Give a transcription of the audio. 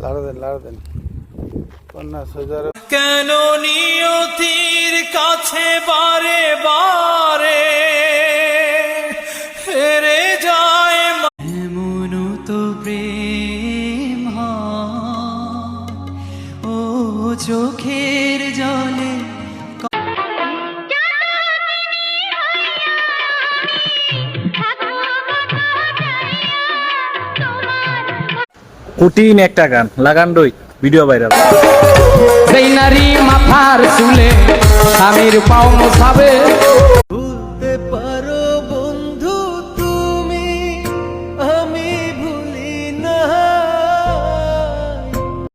লাড়া দেন কন্যা সোজার। কেন নিয়তির কাছে বারে বারে হেরে যায়, এমন তো প্রেম হয় ও চোখের জলে। কঠিন একটা গান, লাগান রই ভিডিও ভাইরাল। সেই নারী মাথার চুলে স্বামীর পাও মোছাবে,